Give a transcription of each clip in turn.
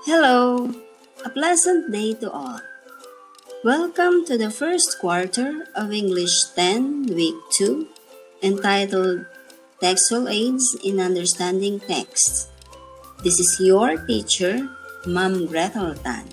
Hello, a pleasant day to all. Welcome to the first quarter of English 10 Week 2, entitled Textual Aids in Understanding Text. This is your teacher, Ma'am Grethel Tan.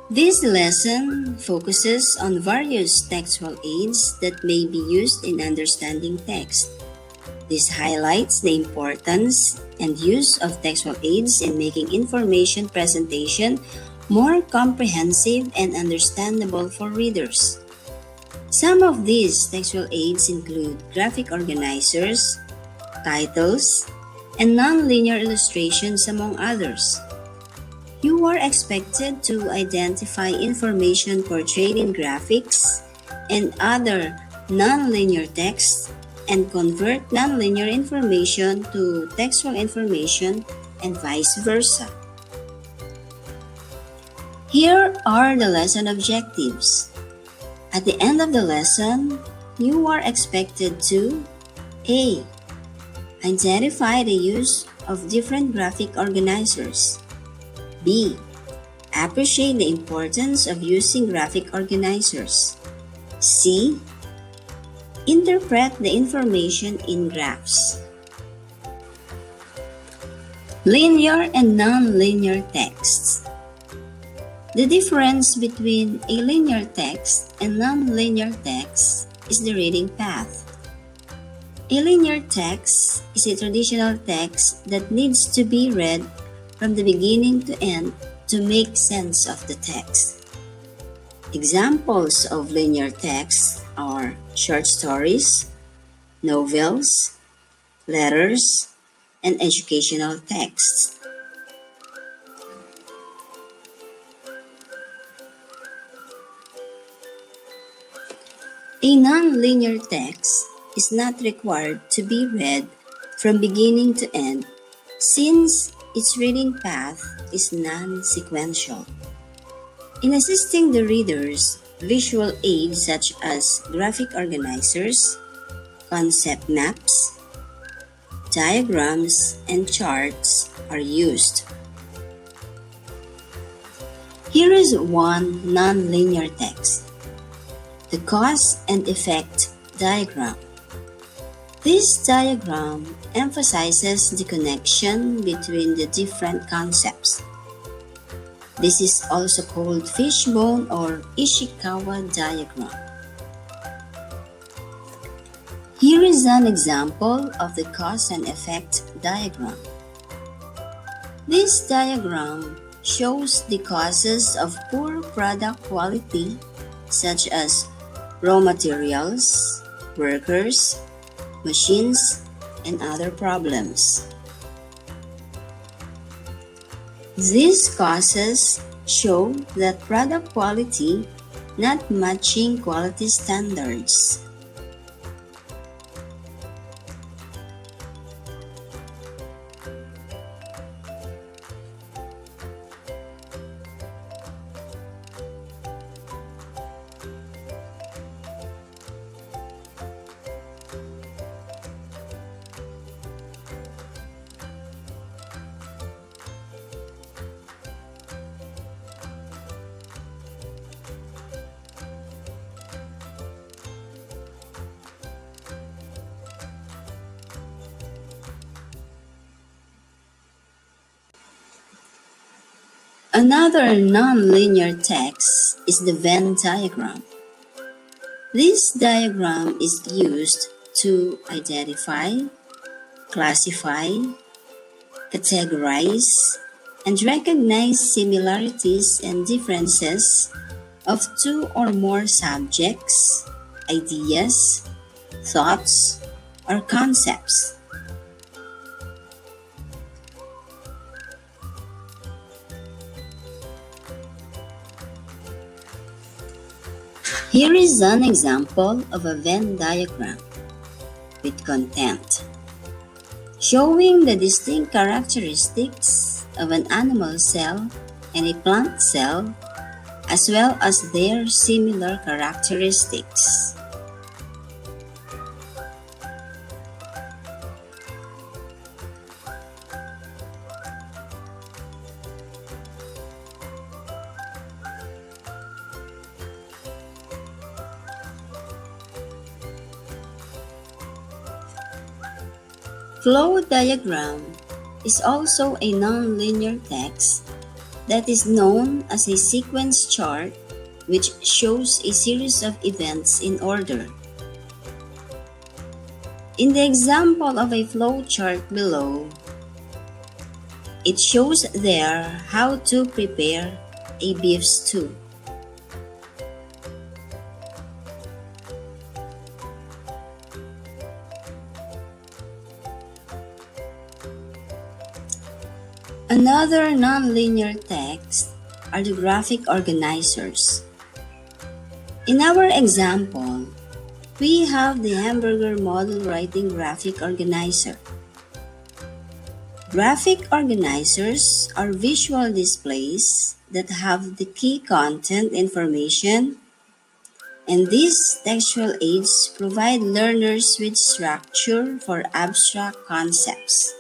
This lesson focuses on various textual aids that may be used in understanding text. This highlights the importance and use of textual aids in making information presentation more comprehensive and understandable for readers. Some of these textual aids include graphic organizers, titles, and non-linear illustrations, among others. You are expected to identify information portrayed in graphics and other non-linear text and convert non-linear information to textual information and vice versa. Here are the lesson objectives. At the end of the lesson, you are expected to A. Identify the use of different graphic organizers. B. Appreciate the importance of using graphic organizers. C. Interpret the information in graphs. Linear and non-linear texts. The difference between a linear text and non-linear text is the reading path. A linear text is a traditional text that needs to be read from the beginning to end to make sense of the text. Examples of linear texts are short stories, novels, letters, and educational texts. A non-linear text is not required to be read from beginning to end since its reading path is non-sequential. In assisting the readers, visual aids such as graphic organizers, concept maps, diagrams, and charts are used. Here is one non-linear text, the cause and effect diagram. This diagram emphasizes the connection between the different concepts. This is also called fishbone or Ishikawa diagram. Here is an example of the cause and effect diagram. This diagram shows the causes of poor product quality such as raw materials, workers, machines, and other problems. These causes show that product quality not matching quality standards. Another non-linear text is the Venn diagram. This diagram is used to identify, classify, categorize, and recognize similarities and differences of two or more subjects, ideas, thoughts, or concepts. Here is an example of a Venn diagram with content, showing the distinct characteristics of an animal cell and a plant cell, as well as their similar characteristics. Flow diagram is also a nonlinear text that is known as a sequence chart, which shows a series of events in order. In the example of a flow chart below, it shows there how to prepare a beef stew. Another nonlinear text are the graphic organizers. In our example, we have the hamburger model writing graphic organizer. Graphic organizers are visual displays that have the key content information, and these textual aids provide learners with structure for abstract concepts.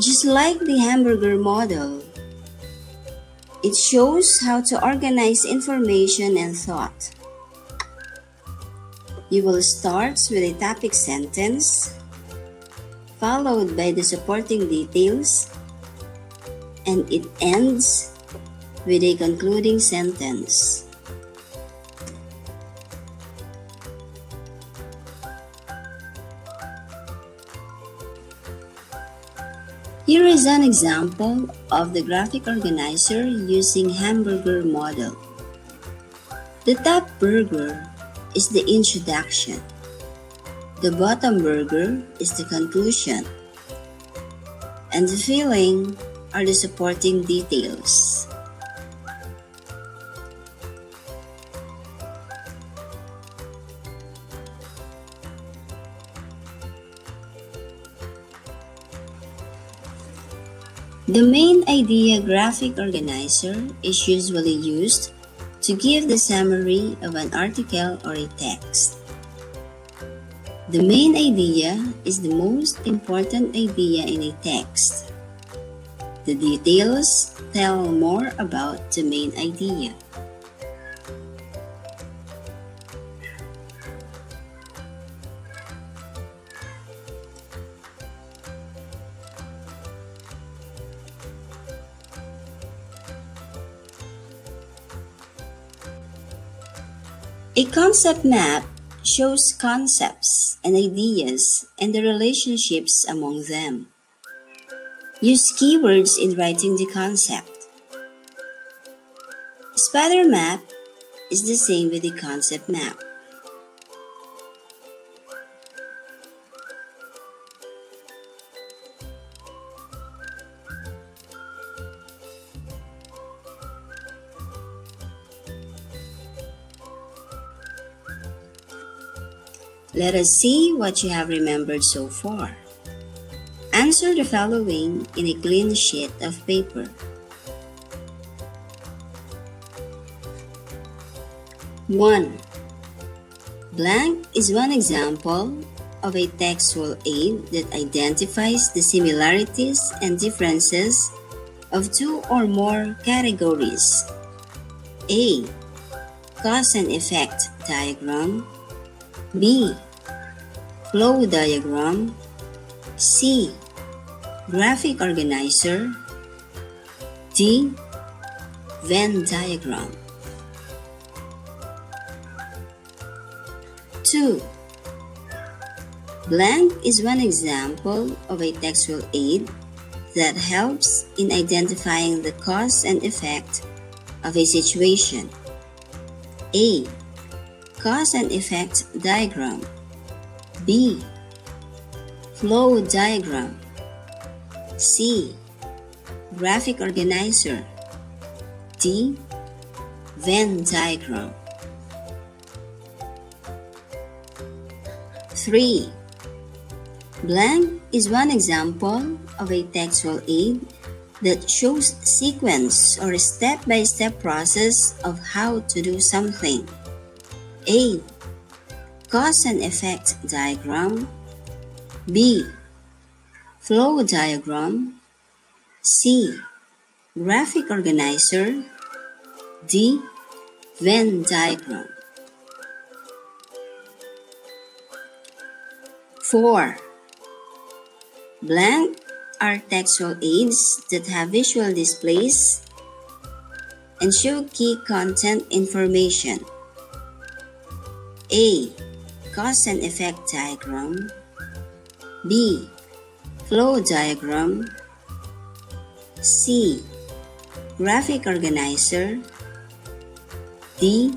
Just like the hamburger model, it shows how to organize information and thought. You will start with a topic sentence, followed by the supporting details, and it ends with a concluding sentence. Here is an example of the graphic organizer using hamburger model. The top burger is the introduction. The bottom burger is the conclusion. And the filling are the supporting details. The main idea graphic organizer is usually used to give the summary of an article or a text. The main idea is the most important idea in a text. The details tell more about the main idea. A concept map shows concepts and ideas and the relationships among them. Use keywords in writing the concept. Spider map is the same with the concept map. Let us see what you have remembered so far. Answer the following in a clean sheet of paper. 1. Blank is one example of a textual aid that identifies the similarities and differences of two or more categories. A. Cause and effect diagram. B. Flow diagram. C. Graphic organizer. D. Venn diagram. 2. Blank is one example of a textual aid that helps in identifying the cause and effect of a situation. A. Cause and effect diagram. B. Flow diagram. C. Graphic organizer. D. Venn diagram. 3. Blank is one example of a textual aid that shows sequence or step-by-step process of how to do something. A. Cause and effect diagram. B. Flow diagram. C. graphic organizer. D. Venn diagram. 4. Blank are textual aids that have visual displays and show key content information. A. Cause and effect diagram. B. Flow diagram. C. Graphic organizer. D.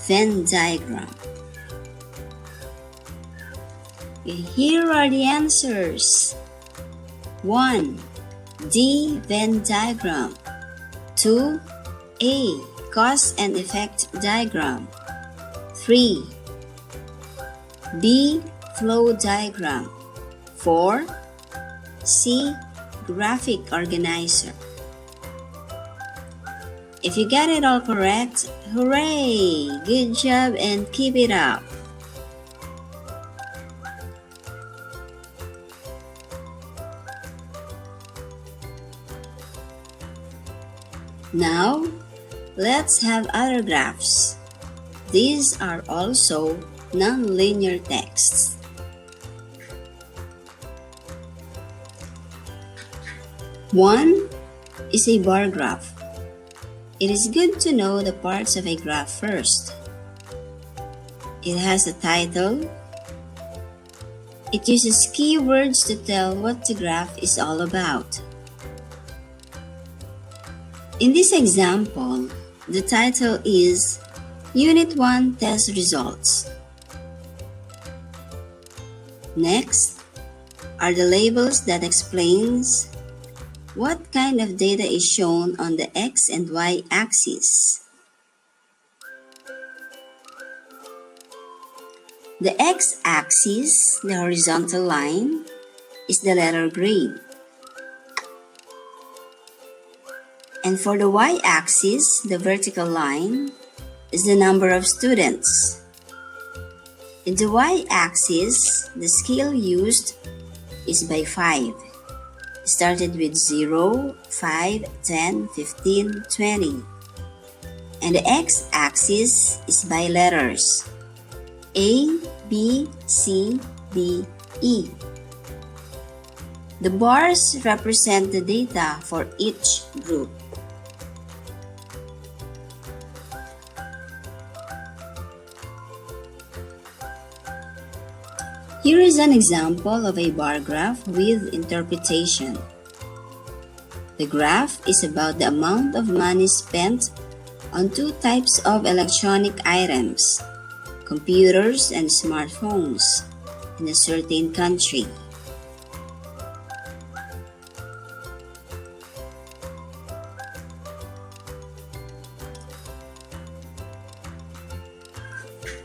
Venn diagram. Here are the answers. 1. D. Venn diagram. 2. A. Cause and effect diagram. 3. B. Flow diagram. 4. C. Graphic organizer. If you got it all correct, hooray! Good job and keep it up! Now, let's have other graphs. These are also non-linear texts. One is a bar graph. It is good to know the parts of a graph first. It has a title. It uses keywords to tell what the graph is all about. In this example, the title is Unit 1 Test Results. Next are the labels that explains what kind of data is shown on the X and Y axis. The X-axis, the horizontal line, is the letter grade. And for the Y-axis, the vertical line, is the number of students. In the Y-axis, the scale used is by 5. It started with 0, 5, 10, 15, 20. And the X-axis is by letters. A, B, C, D, E. The bars represent the data for each group. Here is an example of a bar graph with interpretation. The graph is about the amount of money spent on two types of electronic items, computers and smartphones, in a certain country.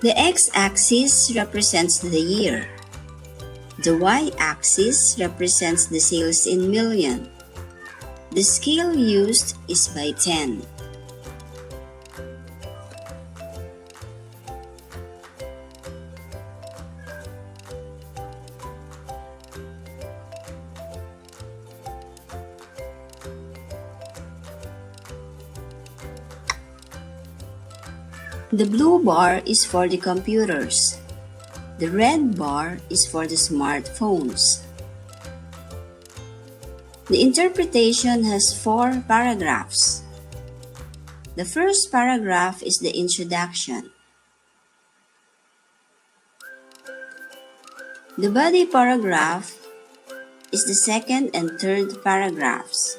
The X-axis represents the year. The Y-axis represents the sales in million. The scale used is by 10. The blue bar is for the computers. The red bar is for the smartphones. The interpretation has 4 paragraphs. The first paragraph is the introduction. The body paragraph is the second and third paragraphs,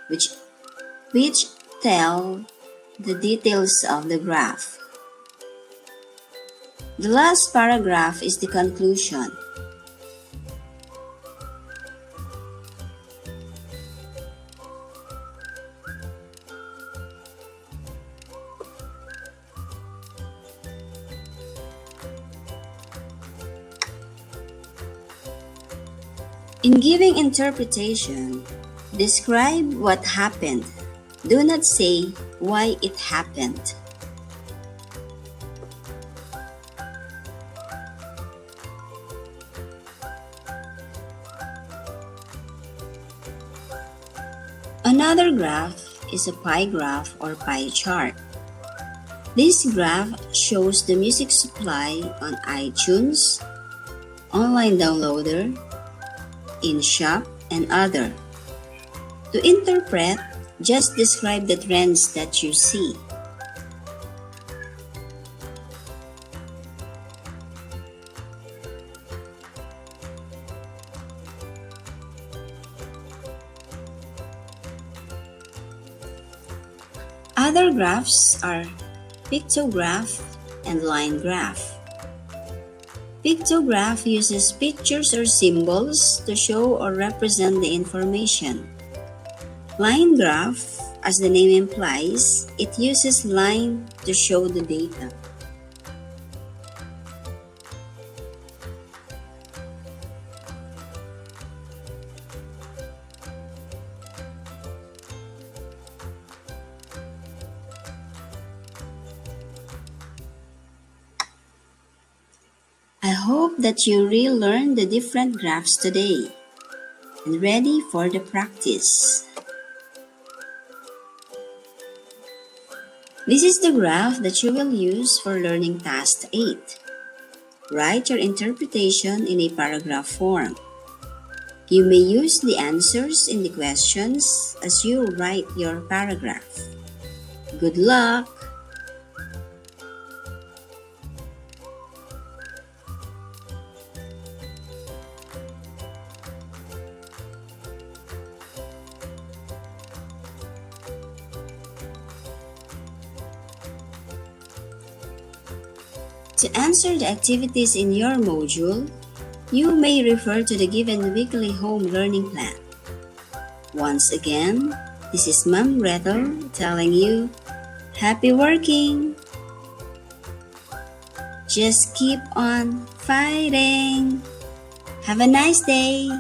which tell the details of the graph. The last paragraph is the conclusion. In giving interpretation, describe what happened. Do not say why it happened. Another graph is a pie graph or pie chart. This graph shows the music supply on iTunes, online downloader, in shop, and other. To interpret, just describe the trends that you see. Other graphs are pictograph and line graph. Pictograph uses pictures or symbols to show or represent the information. Line graph, as the name implies, it uses line to show the data. I hope that you relearned the different graphs today and ready for the practice. This is the graph that you will use for learning task 8. Write your interpretation in a paragraph form. You may use the answers in the questions as you write your paragraph. Good luck! To answer the activities in your module, you may refer to the given weekly home learning plan. Once again, this is Ma'am Grethel telling you, happy working! Just keep on fighting! Have a nice day!